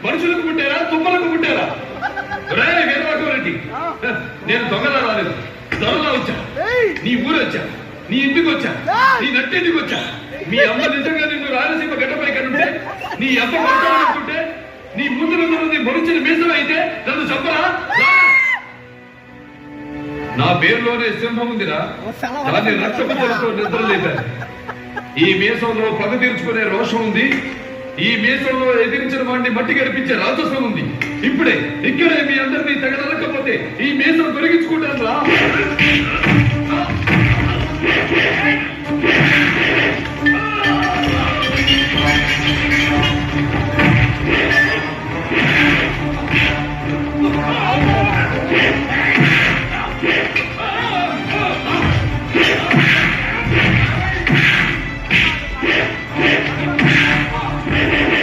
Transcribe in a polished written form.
మనుషులకు పుట్టారా తుమ్మలకు పుట్టారా? వీరరాఘవరెడ్డి, నేను దొంగలా రాలేదు, దొరలా వచ్చా. నీ ఊరు వచ్చా, నీ ఇంటికి వచ్చా, నీ నట్టింటికి వచ్చా. మీ అమ్మ నిజంగా నిన్ను రాయలసీమ గడ్డపై కనుంటే, నీ అమ్మ కొడుకుంటే, నీ ముందు నుండి మరుచిన మీసం అయితే నన్ను చంపరా? నా పేరులోనే సింహం ఉందిరా, దాన్ని రక్తపంచలతో నిద్రలేపారు. ఈ మీసంలో పగ తీర్చుకునే రోషం ఉంది, ఈ మీసంలో ఎదిరించిన వాడిని మట్టి గడిపించే రాజస్వం ఉంది. ఇక్కడే మీ అందరినీ తగలకపోతే ఈ మీసం తొలగించుకుంటాను రా.